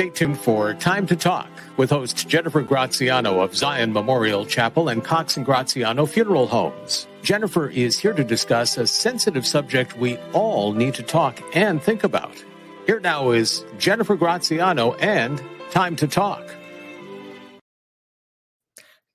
Stay tuned for Time to Talk with host Jennifer Graziano of Zion Memorial Chapel and Cox and Graziano Funeral Homes. Jennifer is here to discuss a sensitive subject we all need to talk and think about. Here now is Jennifer Graziano and Time to Talk.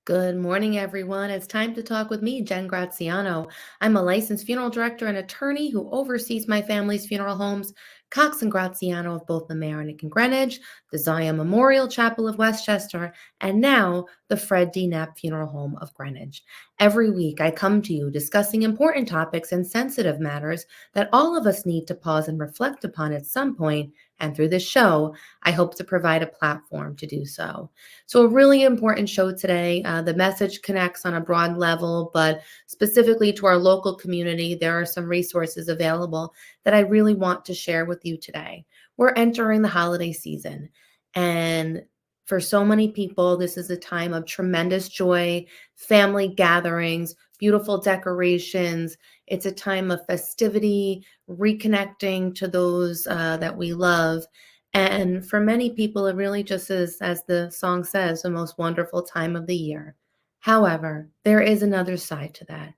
Good morning, everyone. It's time to talk with me, Jen Graziano. I'm a licensed funeral director and attorney who oversees my family's funeral homes, Cox and Graziano of both Mamaroneck and Greenwich, the Zion Memorial Chapel of Westchester, and now the Fred D. Knapp Funeral Home of Greenwich. Every week, I come to you discussing important topics and sensitive matters that all of us need to pause and reflect upon at some point, and through this show, I hope to provide a platform to do so. So a really important show today. The message connects on a broad level, but specifically to our local community, there are some resources available that I really want to share with you today. We're entering the holiday season, and for so many people, this is a time of tremendous joy, family gatherings, beautiful decorations. It's a time of festivity, reconnecting to those that we love. And for many people, it really just is, as the song says, the most wonderful time of the year. However, there is another side to that.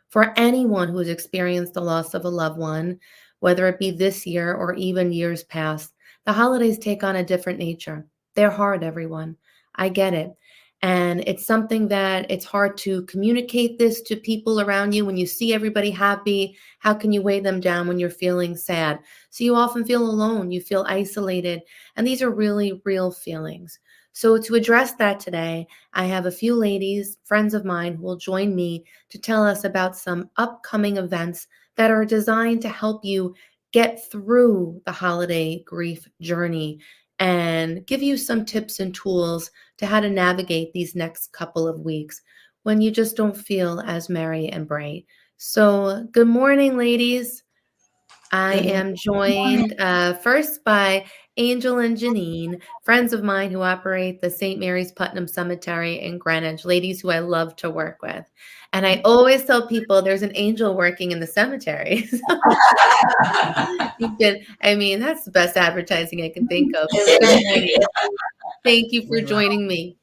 For anyone who has experienced the loss of a loved one, whether it be this year or even years past, the holidays take on a different nature. They're hard, everyone. I get it. And it's something that it's hard to communicate this to people around you. When you see everybody happy, how can you weigh them down when you're feeling sad? So you often feel alone, you feel isolated, and these are really real feelings. So to address that today, I have a few ladies, friends of mine, who will join me to tell us about some upcoming events that are designed to help you get through the holiday grief journey and give you some tips and tools to how to navigate these next couple of weeks when you just don't feel as merry and bright. So good morning, ladies. I am joined first by Angel and Jenine, friends of mine who operate the St. Mary's Putnam Cemetery in Greenwich, ladies who I love to work with. And I always tell people there's an angel working in the cemetery. That's the best advertising I can think of. Thank you for joining me.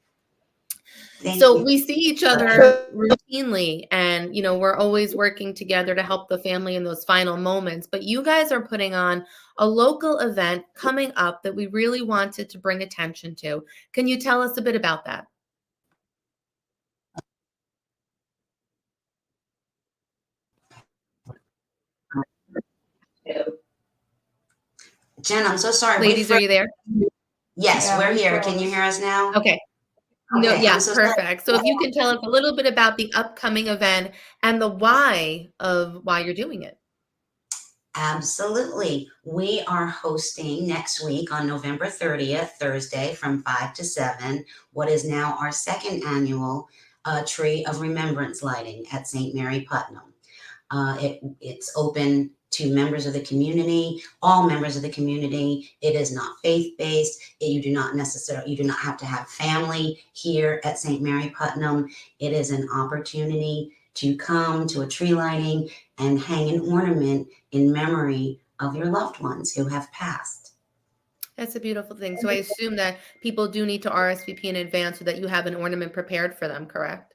So we see each other routinely, and we're always working together to help the family in those final moments. But you guys are putting on a local event coming up that we really wanted to bring attention to. Can you tell us a bit about that? Jen, I'm so sorry. Ladies, are you there? Yes, we're here. Can you hear us now? Okay. No, yeah, perfect. So if you can tell us a little bit about the upcoming event and the why of why you're doing it. Absolutely. We are hosting next week on November 30th, Thursday, from 5 to 7, what is now our second annual Tree of Remembrance lighting at St. Mary Putnam. It's open to members of the community, all members of the community. It is not faith-based. You do not have to have family here at St. Mary Putnam. It is an opportunity to come to a tree lighting and hang an ornament in memory of your loved ones who have passed. That's a beautiful thing. So I assume that people do need to RSVP in advance so that you have an ornament prepared for them, correct?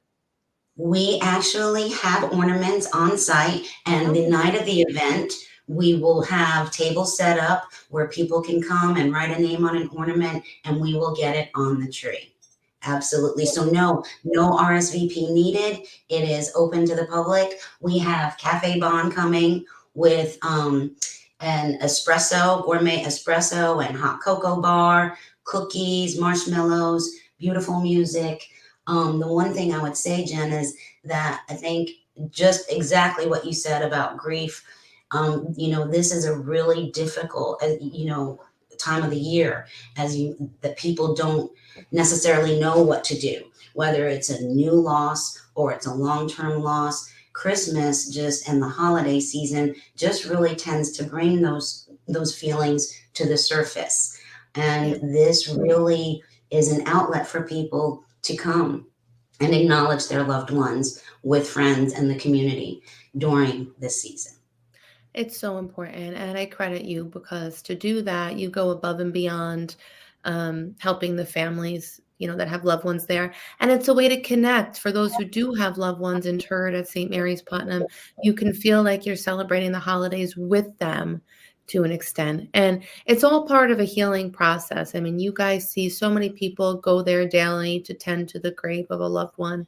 We actually have ornaments on site, and the night of the event, we will have tables set up where people can come and write a name on an ornament, and we will get it on the tree. Absolutely. So no RSVP needed. It is open to the public. We have Cafe Bon coming with an espresso, gourmet espresso and hot cocoa bar, cookies, marshmallows, beautiful music. The one thing I would say, Jen, is that I think just exactly what you said about grief. This is a really difficult, time of the year that people don't necessarily know what to do, whether it's a new loss or it's a long-term loss. Christmas and the holiday season just really tends to bring those feelings to the surface. And this really is an outlet for people to come and acknowledge their loved ones with friends and the community during this season. It's so important, and I credit you because to do that, you go above and beyond helping the families, that have loved ones there. And it's a way to connect for those who do have loved ones interred at St. Mary's Putnam. You can feel like you're celebrating the holidays with them to an extent. And it's all part of a healing process. I mean, you guys see so many people go there daily to tend to the grave of a loved one.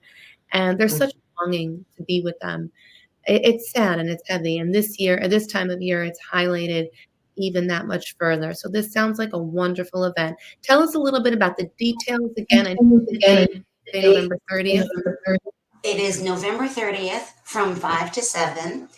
And there's such a longing to be with them. It's sad and it's heavy. And this year, at this time of year, it's highlighted even that much further. So this sounds like a wonderful event. Tell us a little bit about the details again. I know the date, November 30th. It is November 30th from 5 to 7.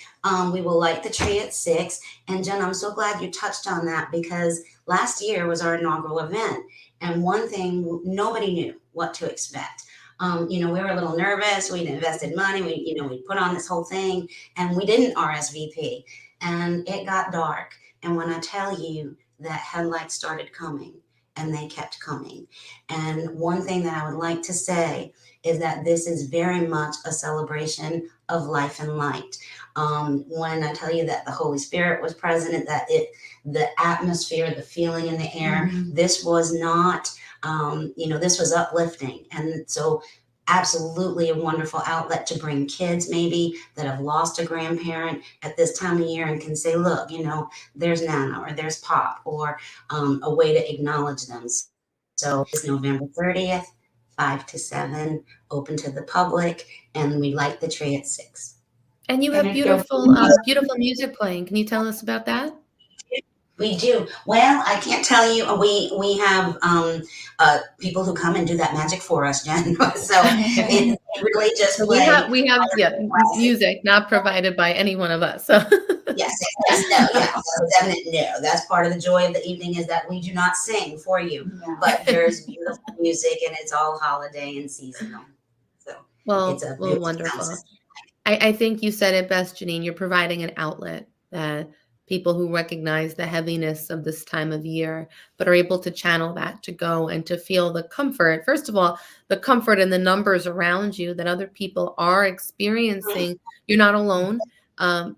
We will light the tree at 6. And Jen, I'm so glad you touched on that, because last year was our inaugural event. And one thing, nobody knew what to expect. We were a little nervous. We'd invested money. We put on this whole thing, and we didn't RSVP. And it got dark. And when I tell you that headlights started coming, and they kept coming. And one thing that I would like to say is that this is very much a celebration of life and light. When I tell you that the Holy Spirit was present, that the atmosphere, the feeling in the air, this was not, this was uplifting. And so absolutely a wonderful outlet to bring kids maybe that have lost a grandparent at this time of year and can say, look, there's Nana or there's Pop, or a way to acknowledge them. So it's November 30th, 5 to 7, open to the public, and we light the tree at 6. And you have beautiful music playing. Can you tell us about that? We do. Well, I can't tell you. We have people who come and do that magic for us, Jen. So it really just we have music not provided by any one of us. So yes, no. That's part of the joy of the evening, is that we do not sing for you, but there's beautiful music, and it's all holiday and seasonal. So it's a wonderful. I think you said it best, Jenine. You're providing an outlet that people who recognize the heaviness of this time of year, but are able to channel that to go and to feel the comfort. First of all, the comfort in the numbers around you that other people are experiencing. You're not alone,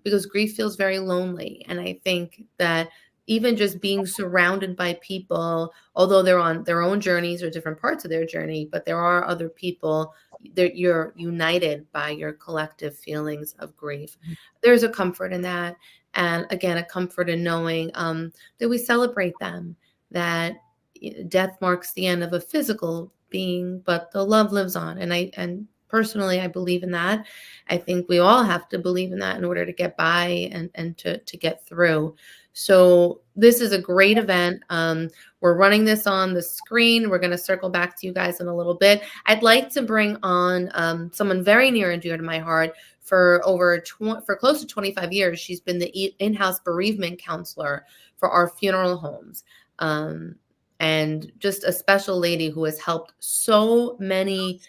because grief feels very lonely. And I think that even just being surrounded by people, although they're on their own journeys or different parts of their journey, but there are other people that you're united by your collective feelings of grief. There's a comfort in that. And again, a comfort in knowing that we celebrate them, that death marks the end of a physical being, but the love lives on. And personally, I believe in that. I think we all have to believe in that in order to get by and to get through. So this is a great event. We're running this on the screen. We're going to circle back to you guys in a little bit. I'd like to bring on someone very near and dear to my heart. For close to 25 years, she's been the in-house bereavement counselor for our funeral homes. And just a special lady who has helped so many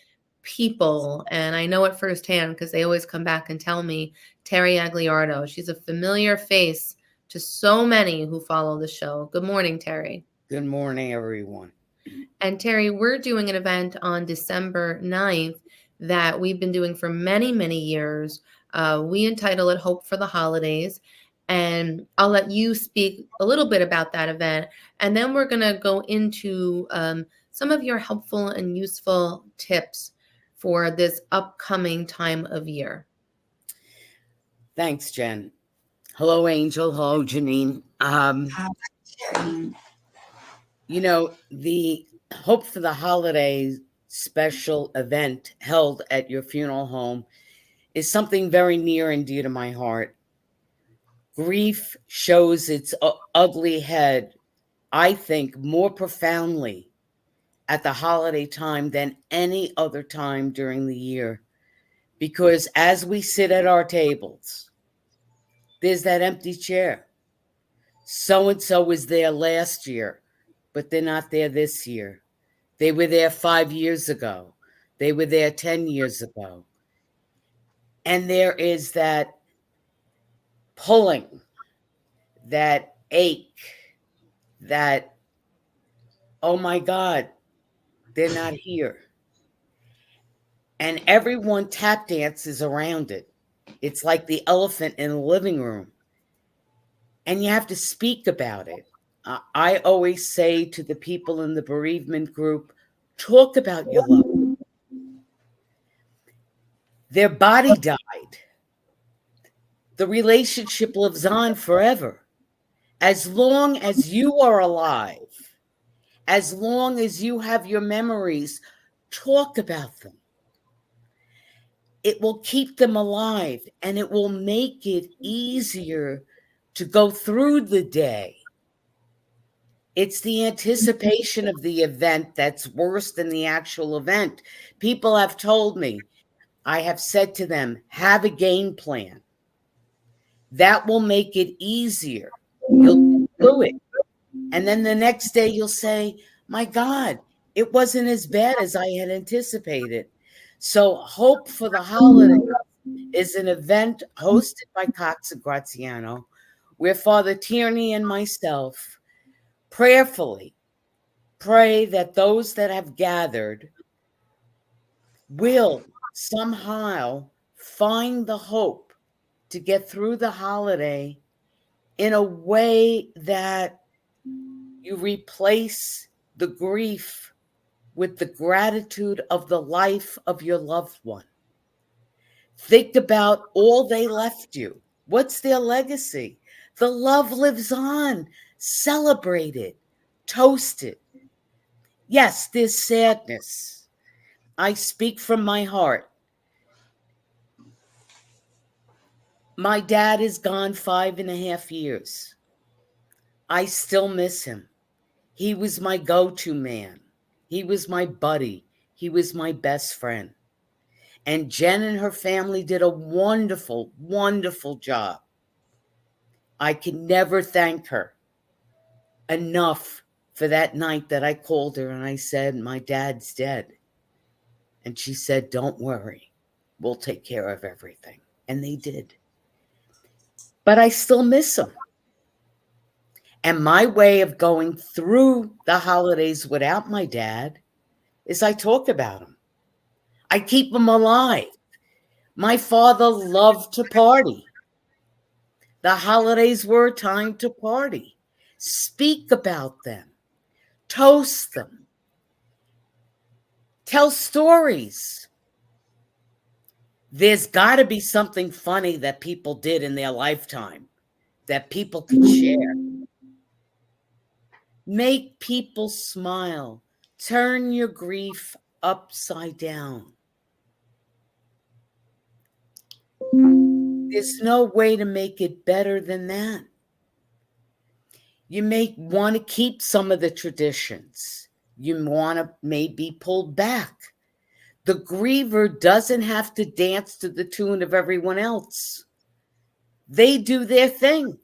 people. And I know it firsthand because they always come back and tell me, Terri Agliardo. She's a familiar face to so many who follow the show. Good morning, Terri. Good morning, everyone. And Terri, we're doing an event on December 9th that we've been doing for many, many years. We entitle it Hope for the Holidays. And I'll let you speak a little bit about that event. And then we're going to go into some of your helpful and useful tips for this upcoming time of year. Thanks, Jen. Hello, Angel. Hello, Jenine. The Hope for the Holidays special event held at your funeral home is something very near and dear to my heart. Grief shows its ugly head, I think, more profoundly at the holiday time than any other time during the year. Because as we sit at our tables, there's that empty chair. So-and-so was there last year, but they're not there this year. They were there 5 years ago. They were there 10 years ago. And there is that pulling, that ache, that, oh my God, they're not here. And everyone tap dances around it. It's like the elephant in the living room. And you have to speak about it. I always say to the people in the bereavement group, talk about your love. Their body died. The relationship lives on forever. As long as you are alive, as long as you have your memories, talk about them. It will keep them alive, and it will make it easier to go through the day. It's the anticipation of the event that's worse than the actual event. People have told me, I have said to them, have a game plan. That will make it easier. You'll do it. And then the next day you'll say, my God, it wasn't as bad as I had anticipated. So Hope for the Holidays is an event hosted by Cox and Graziano, where Father Tierney and myself prayerfully pray that those that have gathered will somehow find the hope to get through the holiday in a way that you replace the grief with the gratitude of the life of your loved one. Think about all they left you. What's their legacy? The love lives on. Celebrate it. Toast it. Yes, there's sadness. I speak from my heart. My dad is gone 5.5 years. I still miss him. He was my go-to man. He was my buddy. He was my best friend. And Jen and her family did a wonderful, wonderful job. I can never thank her enough for that night that I called her and I said, my dad's dead. And she said, don't worry, we'll take care of everything. And they did. But I still miss him. And my way of going through the holidays without my dad is I talk about him. I keep him alive. My father loved to party. The holidays were a time to party. Speak about them. Toast them. Tell stories. There's got to be something funny that people did in their lifetime that people could share. Make people smile. Turn your grief upside down. There's no way to make it better than that. You may want to keep some of the traditions. You want to maybe pull back. The griever doesn't have to dance to the tune of everyone else. They do their thing.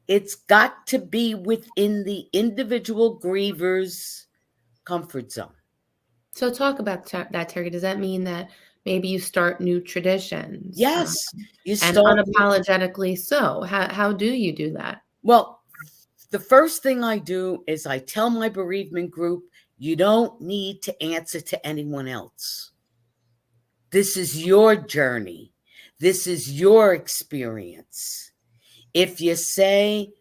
It's got to be within the individual griever's comfort zone. So talk about that, Terri. Does that mean that maybe you start new traditions? Yes. You and start unapologetically so. How do you do that? Well, the first thing I do is I tell my bereavement group, you don't need to answer to anyone else. This is your journey. This is your experience. If you say,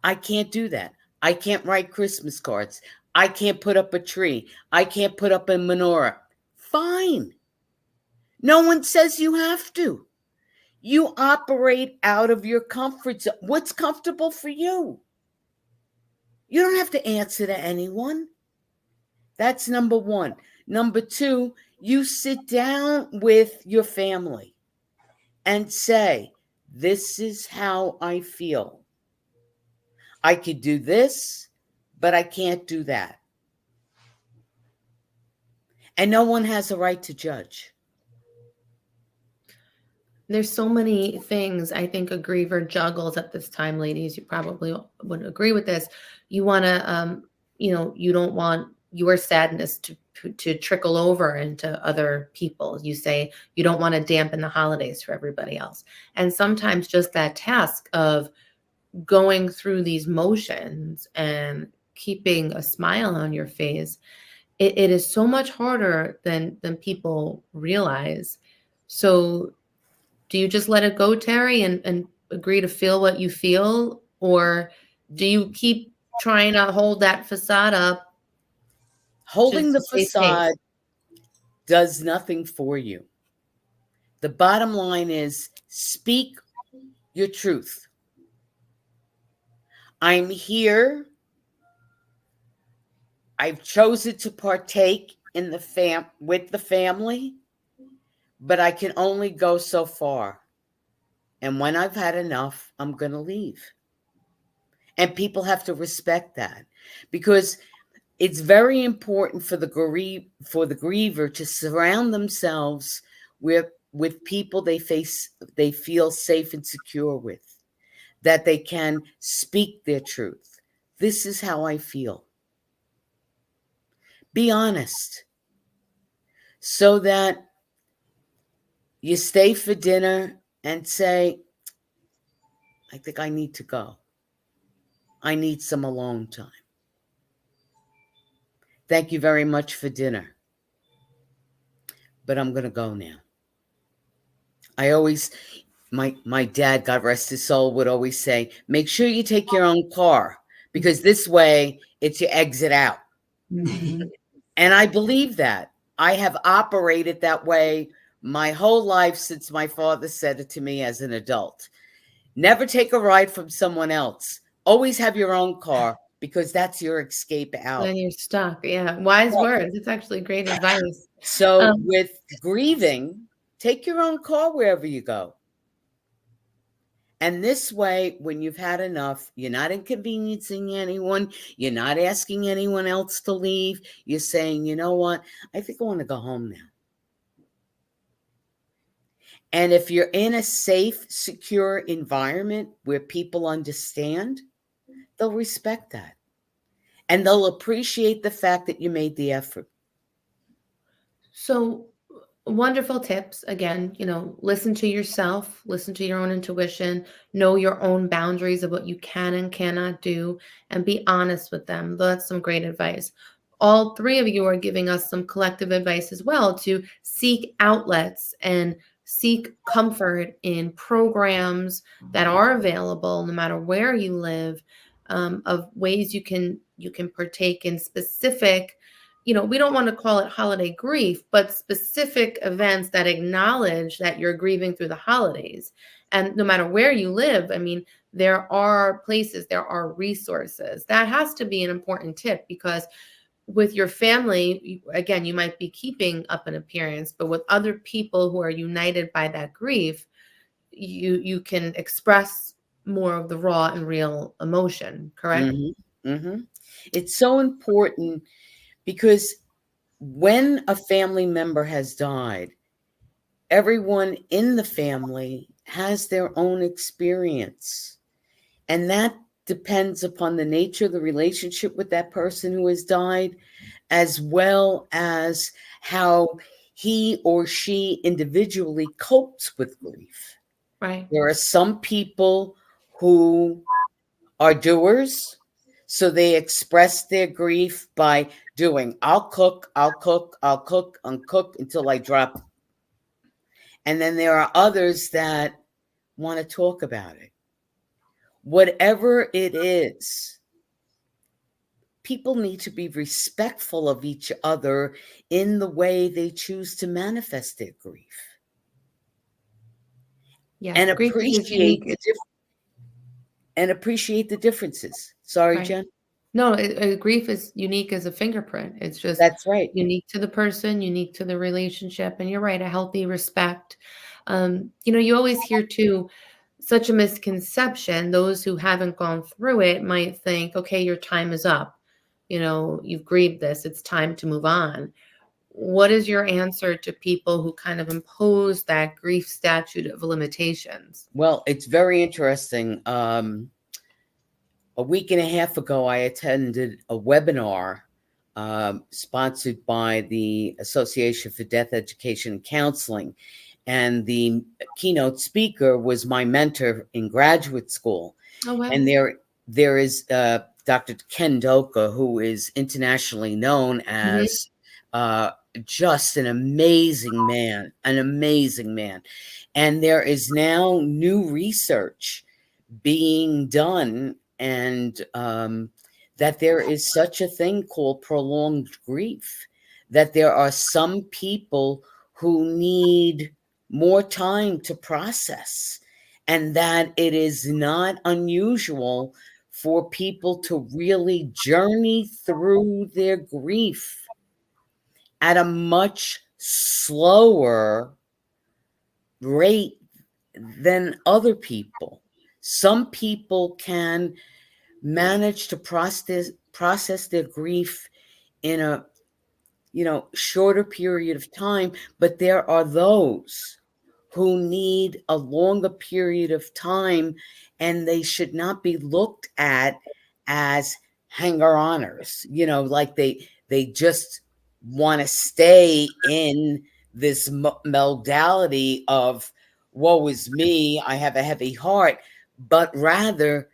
I can't do that. I can't write Christmas cards. I can't put up a tree. I can't put up a menorah. Fine. No one says you have to. You operate out of your comfort zone. What's comfortable for you? You don't have to answer to anyone. That's number one. Number two, you sit down with your family and say, this is how I feel. I could do this, but I can't do that. And no one has a right to judge. There's so many things I think a griever juggles at this time, ladies. You probably would agree with this. You want to, you don't want your sadness to trickle over into other people. You say you don't want to dampen the holidays for everybody else. And sometimes just that task of going through these motions and keeping a smile on your face, it is so much harder than people realize. So do you just let it go, Terri, and agree to feel what you feel? Or do you keep trying to hold that facade up. Holding the just to save face. facade does nothing for you. The bottom line is speak your truth. I'm here. I've chosen to partake in with the family, but I can only go so far. And when I've had enough, I'm going to leave. And people have to respect that, because it's very important for the griever to surround themselves with people they feel safe and secure with, that they can speak their truth. This is how I feel. Be honest, so that you stay for dinner and say, I think I need to go. I need some alone time. Thank you very much for dinner, but I'm going to go now. My dad, God rest his soul, would always say, make sure you take your own car, because this way it's your exit out. Mm-hmm. And I believe that. I have operated that way my whole life since my father said it to me as an adult. Never take a ride from someone else. Always have your own car, because that's your escape out. Then you're stuck. Yeah. Wise words. It's actually great advice. So with grieving, take your own car wherever you go. And this way, when you've had enough, you're not inconveniencing anyone. You're not asking anyone else to leave. You're saying, you know what? I think I want to go home now. And if you're in a safe, secure environment where people understand, they'll respect that. And they'll appreciate the fact that you made the effort. So wonderful tips. Again, listen to yourself, listen to your own intuition, know your own boundaries of what you can and cannot do, and be honest with them. That's some great advice. All three of you are giving us some collective advice as well, to seek outlets and seek comfort in programs that are available no matter where you live, of ways you can partake in specific, we don't want to call it holiday grief, but specific events that acknowledge that you're grieving through the holidays. And no matter where you live, I mean, there are places, there are resources. That has to be an important tip, because with your family, again, you might be keeping up an appearance, but with other people who are united by that grief, you can express more of the raw and real emotion, correct? Mm-hmm. Mm-hmm. It's so important, because when a family member has died, everyone in the family has their own experience. And that depends upon the nature of the relationship with that person who has died, as well as how he or she individually copes with grief. Right. There are some people who are doers, so they express their grief by doing, I'll cook until I drop. And then there are others that want to talk about it. Whatever it is, people need to be respectful of each other in the way they choose to manifest their grief. Yeah, And grief is unique. Appreciate the differences. Sorry, Right. Jen. No, grief is unique as a fingerprint. It's just That's right. Unique to the person, unique to the relationship. And you're right, a healthy respect. You always hear too, such a misconception. Those who haven't gone through it might think, okay, your time is up. You've grieved this. It's time to move on. What is your answer to people who kind of impose that grief statute of limitations? Well, it's very interesting. A week and a half ago, I attended a webinar sponsored by the Association for Death Education and Counseling. And the keynote speaker was my mentor in graduate school. Oh, wow. And there is Dr. Ken Doka, who is internationally known as just an amazing man. And there is now new research being done, and that there is such a thing called prolonged grief, that there are some people who need more time to process, and that it is not unusual for people to really journey through their grief at a much slower rate than other people. Some people can manage to process their grief in a shorter period of time, but there are those who need a longer period of time, and they should not be looked at as hanger-oners, like they just want to stay in this modality of woe is me, I have a heavy heart, but rather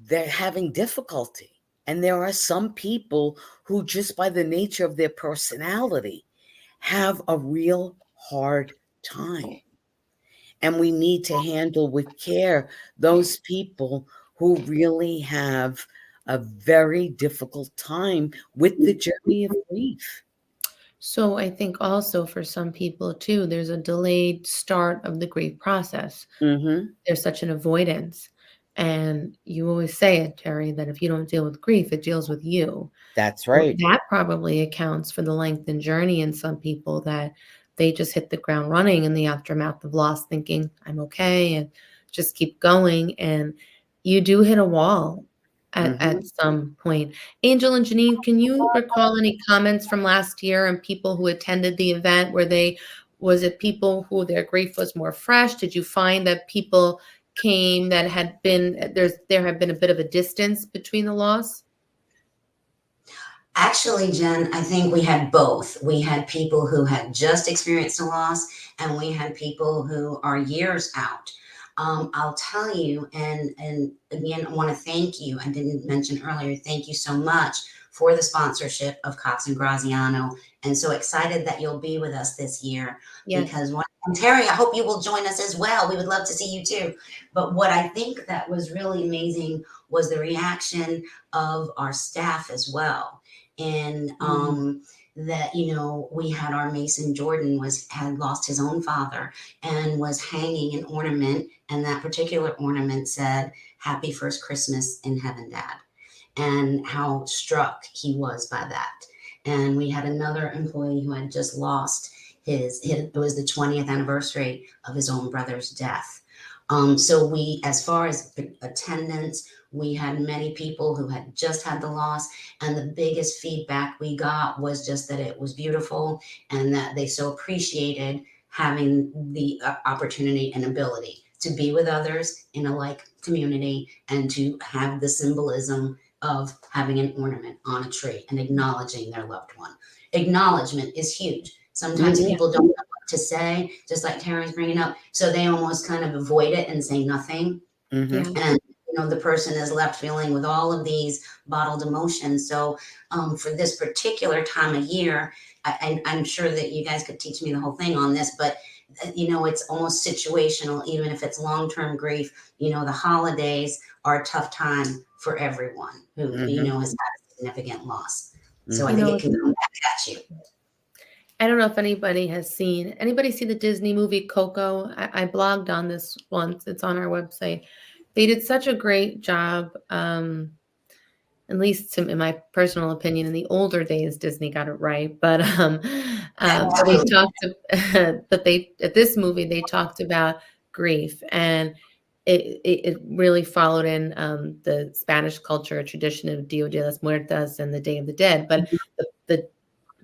they're having difficulty. And there are some people who, just by the nature of their personality, have a real hard time. And we need to handle with care those people who really have a very difficult time with the journey of grief. So I think also for some people too, there's a delayed start of the grief process. Mm-hmm. There's such an avoidance. And you always say it, Terri, that if you don't deal with grief, it deals with you. That's So right. that probably accounts for the lengthened journey in some people, that they just hit the ground running in the aftermath of loss, thinking, I'm okay, and just keep going. And you do hit a wall at some point. Angel and Jenine, can you recall any comments from last year and people who attended the event? Was it people who their grief was more fresh? Did you find that people came that had been, there had been a bit of a distance between the loss? Actually, Jen, I think we had both. We had people who had just experienced a loss, and we had people who are years out. I'll tell you, and again, I want to thank you. I didn't mention earlier, thank you so much for the sponsorship of Cox and Graziano, and so excited that you'll be with us this year. Yes. Because and Terri, I hope you will join us as well. We would love to see you too. But what I think that was really amazing was the reaction of our staff as well. And that, we had our Mason Jordan had lost his own father and was hanging an ornament, and that particular ornament said, "Happy First Christmas in Heaven, Dad," and how struck he was by that. And we had another employee who had just lost it was the 20th anniversary of his own brother's death. So we, as far as attendance, we had many people who had just had the loss, and the biggest feedback we got was just that it was beautiful and that they so appreciated having the opportunity and ability to be with others in a like community and to have the symbolism of having an ornament on a tree and acknowledging their loved one. Acknowledgement is huge. Sometimes people don't know what to say, just like Terri's bringing up, so they almost kind of avoid it and say nothing. Yeah. And the person is left feeling with all of these bottled emotions. So for this particular time of year, I'm sure that you guys could teach me the whole thing on this, but it's almost situational. Even if it's long-term grief, the holidays are a tough time for everyone who has had a significant loss. So I think it can come back at you. I don't know if anybody see the Disney movie Coco. I blogged on this once. It's on our website. They did such a great job, at least in my personal opinion. In the older days, Disney got it right, but they talked. At this movie they talked about grief, and it really followed in the Spanish culture tradition of Dia de los Muertos and the Day of the Dead. But the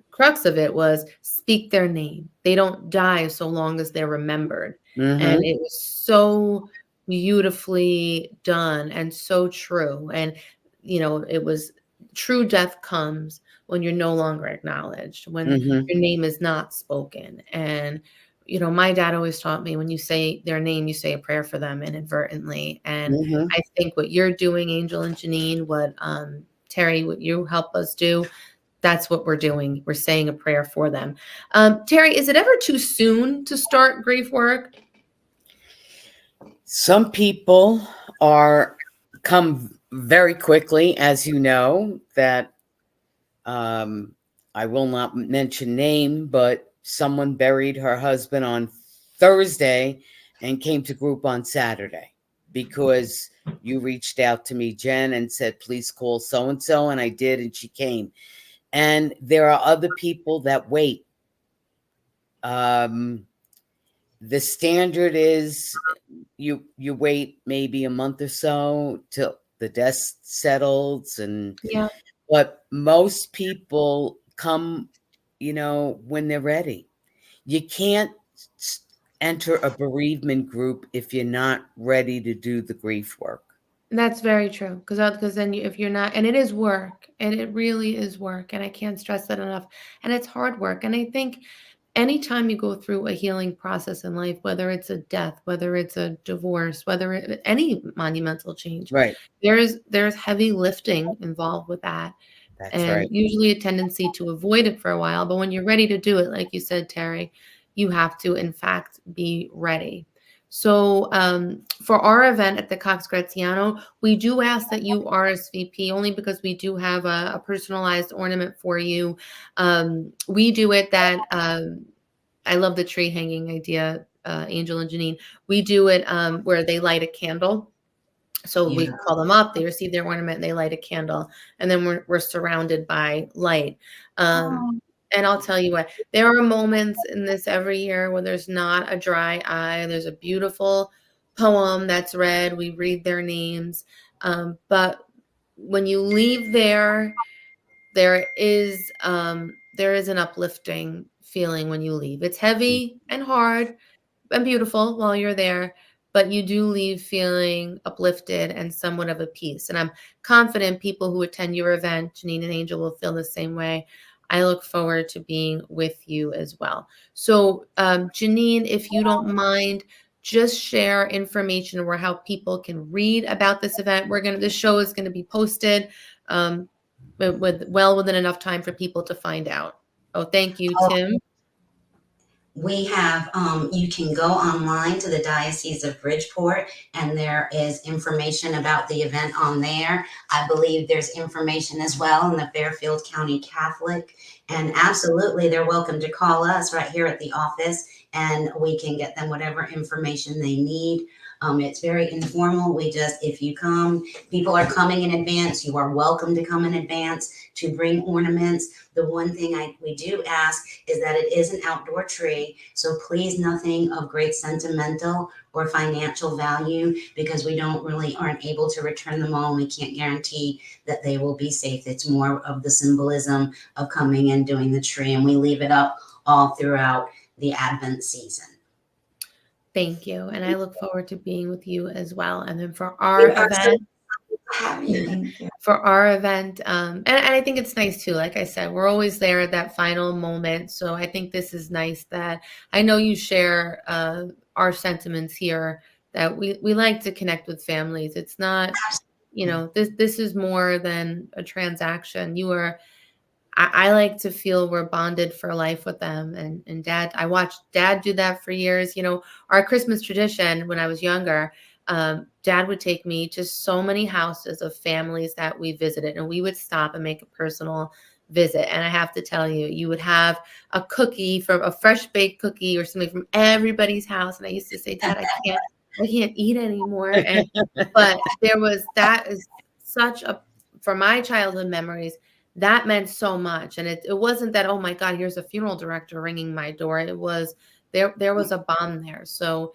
crux of it was speak their name. They don't die so long as they're remembered. And it was so beautifully done and so true. And, it was true death comes when you're no longer acknowledged, when your name is not spoken. And, my dad always taught me, when you say their name, you say a prayer for them inadvertently. And I think what you're doing, Angel and Jenine, what Terri, what you help us do, that's what we're doing. We're saying a prayer for them. Terri, is it ever too soon to start grief work? Some people are come very quickly, as you know, that I will not mention name, but someone buried her husband on Thursday and came to group on Saturday because you reached out to me, Jen, and said, please call so-and-so. And I did, and she came. And there are other people that wait. The standard is you wait maybe a month or so till the dust settles, and Yeah. but most people come, when they're ready. You can't enter a bereavement group if you're not ready to do the grief work. That's very true. Because then if you're not, and it is work, and it really is work, and I can't stress that enough. And it's hard work. And I think anytime you go through a healing process in life, whether it's a death, whether it's a divorce, any monumental change, Right. there's heavy lifting involved with that. That's And right. usually a tendency to avoid it for a while. But when you're ready to do it, like you said, Terry, you have to, in fact, be ready. So for our event at the Cox Graziano, we do ask that you RSVP only because we do have a personalized ornament for you. We do it that I love the tree hanging idea, Angel and Jenine. We do it where they light a candle. So we call them up, they receive their ornament, and they light a candle, and then we're surrounded by light. And I'll tell you what, there are moments in this every year where there's not a dry eye. There's a beautiful poem that's read. We read their names. But when you leave there is an uplifting feeling when you leave. It's heavy and hard and beautiful while you're there, but you do leave feeling uplifted and somewhat of a peace. And I'm confident people who attend your event, Jenine and Angel, will feel the same way. I look forward to being with you as well. So, Jenine, if you don't mind, just share information where how people can read about this event. This show is going to be posted within enough time for people to find out. Oh, thank you, Tim. We have, you can go online to the Diocese of Bridgeport, and there is information about the event on there. I believe there's information as well in the Fairfield County Catholic. And absolutely, they're welcome to call us right here at the office, and we can get them whatever information they need. It's very informal. If you come, people are coming in advance. You are welcome to come in advance to bring ornaments. The one thing we do ask is that it is an outdoor tree. So please, nothing of great sentimental or financial value, because we aren't able to return them all. We can't guarantee that they will be safe. It's more of the symbolism of coming and doing the tree. And we leave it up all throughout the Advent season. Thank you. And I look forward to being with you as well. And then for our event, and I think it's nice too, like I said, we're always there at that final moment. So I think this is nice that I know you share our sentiments here, that we like to connect with families. It's not, this is more than a transaction. I like to feel we're bonded for life with them. And Dad, I watched Dad do that for years. Our Christmas tradition when I was younger, Dad would take me to so many houses of families that we visited, and we would stop and make a personal visit. And I have to tell you, you would have a fresh baked cookie or something from everybody's house. And I used to say, Dad, I can't eat anymore. But that is for my childhood memories, that meant so much. And it wasn't that, oh my God, here's a funeral director ringing my door. It was, there was a bond there. So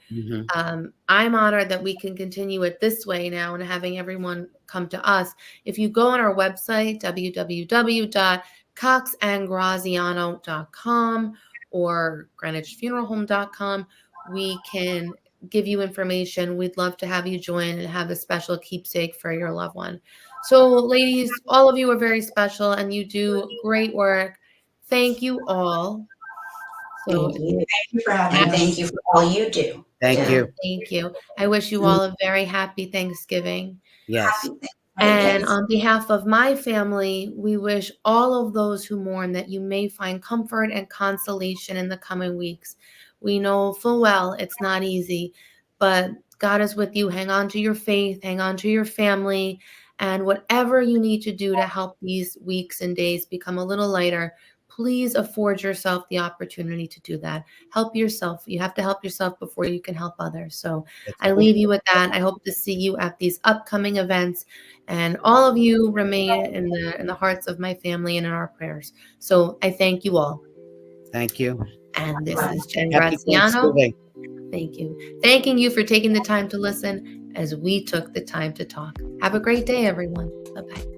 I'm honored that we can continue it this way now and having everyone come to us. If you go on our website, www.coxandgraziano.com or greenwichfuneralhome.com, we can give you information. We'd love to have you join and have a special keepsake for your loved one. So ladies, all of you are very special and you do great work. Thank you all. So Thank you for having us. Thank you for all you do. Thank you. Thank you. I wish you all a very happy Thanksgiving. Yes. And on behalf of my family, we wish all of those who mourn that you may find comfort and consolation in the coming weeks. We know full well it's not easy, but God is with you. Hang on to your faith, hang on to your family, and whatever you need to do to help these weeks and days become a little lighter, please afford yourself the opportunity to do that. Help yourself. You have to help yourself before you can help others. So I leave you with that. I hope to see you at these upcoming events, and all of you remain in the hearts of my family and in our prayers. So I thank you all. Thank you. And this is Jen Happy Graziano. Thanksgiving. Thank you. Thanking you for taking the time to listen as we took the time to talk. Have a great day, everyone. Bye-bye.